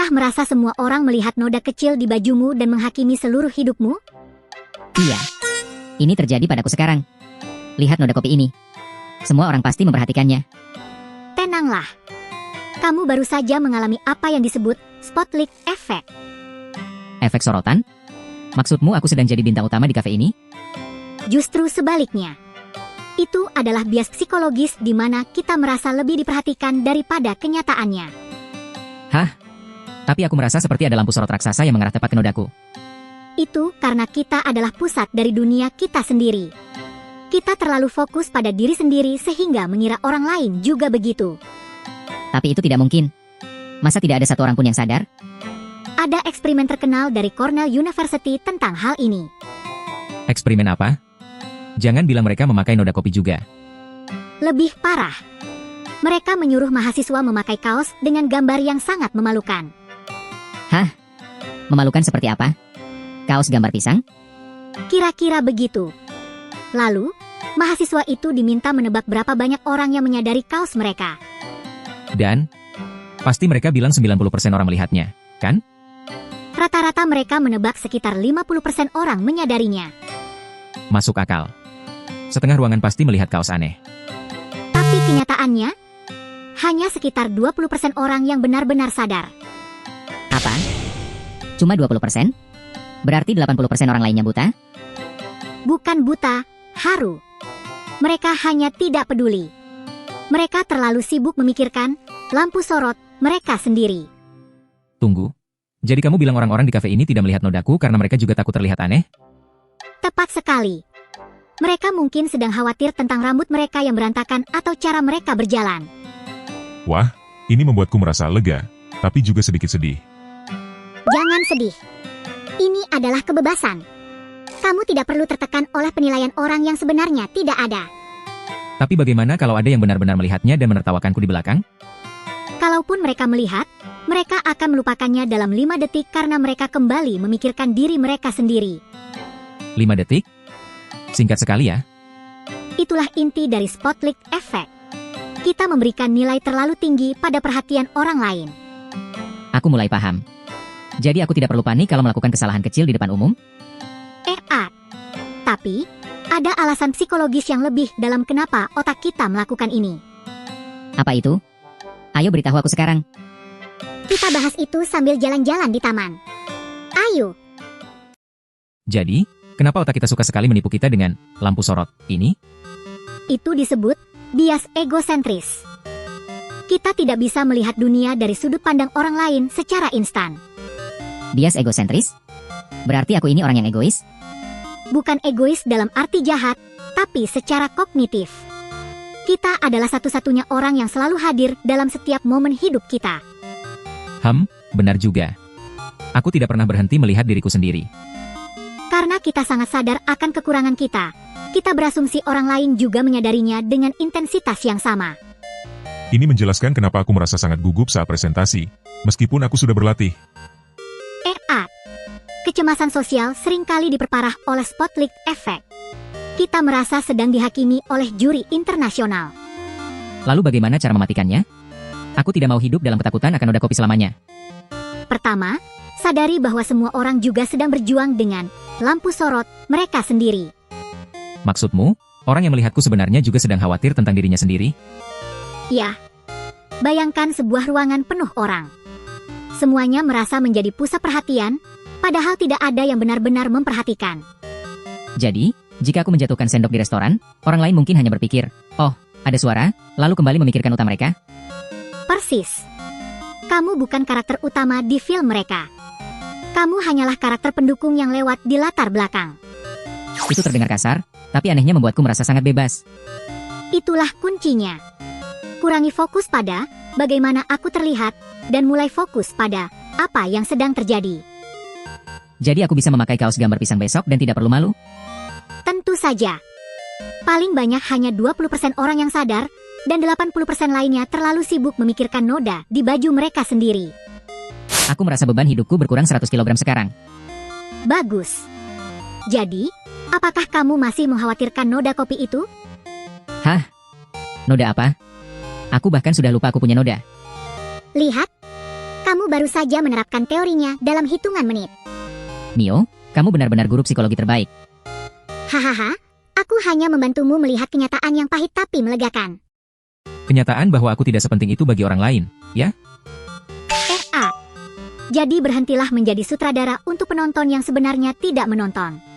Pernah merasa semua orang melihat noda kecil di bajumu dan menghakimi seluruh hidupmu? Iya, ini terjadi padaku sekarang. Lihat noda kopi ini. Semua orang pasti memperhatikannya. Tenanglah. Kamu baru saja mengalami apa yang disebut spotlight effect. Efek sorotan? Maksudmu aku sedang jadi bintang utama di kafe ini? Justru sebaliknya. Itu adalah bias psikologis di mana kita merasa lebih diperhatikan daripada kenyataannya. Hah? Tapi aku merasa seperti ada lampu sorot raksasa yang mengarah tepat ke nodaku. Itu karena kita adalah pusat dari dunia kita sendiri. Kita terlalu fokus pada diri sendiri sehingga mengira orang lain juga begitu. Tapi itu tidak mungkin. Masa tidak ada satu orang pun yang sadar? Ada eksperimen terkenal dari Cornell University tentang hal ini. Eksperimen apa? Jangan bilang mereka memakai noda kopi juga. Lebih parah. Mereka menyuruh mahasiswa memakai kaos dengan gambar yang sangat memalukan. Hah? Memalukan seperti apa? Kaos gambar pisang? Kira-kira begitu. Lalu, mahasiswa itu diminta menebak berapa banyak orang yang menyadari kaos mereka. Dan, pasti mereka bilang 90% orang melihatnya, kan? Rata-rata mereka menebak sekitar 50% orang menyadarinya. Masuk akal. Setengah ruangan pasti melihat kaos aneh. Tapi kenyataannya, hanya sekitar 20% orang yang benar-benar sadar. Apa? Cuma 20%? Berarti 80% orang lainnya buta? Bukan buta, haru. Mereka hanya tidak peduli. Mereka terlalu sibuk memikirkan lampu sorot mereka sendiri. Tunggu. Jadi kamu bilang orang-orang di kafe ini tidak melihat nodaku karena mereka juga takut terlihat aneh? Tepat sekali. Mereka mungkin sedang khawatir tentang rambut mereka yang berantakan atau cara mereka berjalan. Wah, ini membuatku merasa lega, tapi juga sedikit sedih. Jangan sedih. Ini adalah kebebasan. Kamu tidak perlu tertekan oleh penilaian orang yang sebenarnya tidak ada. Tapi bagaimana kalau ada yang benar-benar melihatnya dan menertawakanku di belakang? Kalaupun mereka melihat, mereka akan melupakannya dalam 5 detik karena mereka kembali memikirkan diri mereka sendiri. 5 detik? Singkat sekali ya. Itulah inti dari spotlight effect. Kita memberikan nilai terlalu tinggi pada perhatian orang lain. Aku mulai paham. Jadi aku tidak perlu panik kalau melakukan kesalahan kecil di depan umum? Tapi, ada alasan psikologis yang lebih dalam kenapa otak kita melakukan ini. Apa itu? Ayo beritahu aku sekarang. Kita bahas itu sambil jalan-jalan di taman. Ayo. Jadi, kenapa otak kita suka sekali menipu kita dengan lampu sorot ini? Itu disebut bias egosentris. Kita tidak bisa melihat dunia dari sudut pandang orang lain secara instan. Bias egosentris? Berarti aku ini orang yang egois? Bukan egois dalam arti jahat, tapi secara kognitif. Kita adalah satu-satunya orang yang selalu hadir dalam setiap momen hidup kita. Benar juga. Aku tidak pernah berhenti melihat diriku sendiri. Karena kita sangat sadar akan kekurangan kita, kita berasumsi orang lain juga menyadarinya dengan intensitas yang sama. Ini menjelaskan kenapa aku merasa sangat gugup saat presentasi, meskipun aku sudah berlatih. Kecemasan sosial seringkali diperparah oleh spotlight effect. Kita merasa sedang dihakimi oleh juri internasional. Lalu bagaimana cara mematikannya? Aku tidak mau hidup dalam ketakutan akan noda kopi selamanya. Pertama, sadari bahwa semua orang juga sedang berjuang dengan lampu sorot mereka sendiri. Maksudmu, orang yang melihatku sebenarnya juga sedang khawatir tentang dirinya sendiri? Ya, bayangkan sebuah ruangan penuh orang. Semuanya merasa menjadi pusat perhatian, padahal tidak ada yang benar-benar memperhatikan. Jadi, jika aku menjatuhkan sendok di restoran, orang lain mungkin hanya berpikir, oh, ada suara, lalu kembali memikirkan utama mereka? Persis. Kamu bukan karakter utama di film mereka. Kamu hanyalah karakter pendukung yang lewat di latar belakang. Itu terdengar kasar, tapi anehnya membuatku merasa sangat bebas. Itulah kuncinya. Kurangi fokus pada bagaimana aku terlihat, dan mulai fokus pada apa yang sedang terjadi. Jadi aku bisa memakai kaos gambar pisang besok dan tidak perlu malu? Tentu saja. Paling banyak hanya 20% orang yang sadar, dan 80% lainnya terlalu sibuk memikirkan noda di baju mereka sendiri. Aku merasa beban hidupku berkurang 100 kg sekarang. Bagus. Jadi, apakah kamu masih mengkhawatirkan noda kopi itu? Hah? Noda apa? Aku bahkan sudah lupa aku punya noda. Lihat, Kamu baru saja menerapkan teorinya dalam hitungan menit. Mio, kamu benar-benar guru psikologi terbaik. Hahaha, aku hanya membantumu melihat kenyataan yang pahit tapi melegakan. Kenyataan bahwa aku tidak sepenting itu bagi orang lain, ya? FA. Jadi berhentilah menjadi sutradara untuk penonton yang sebenarnya tidak menonton.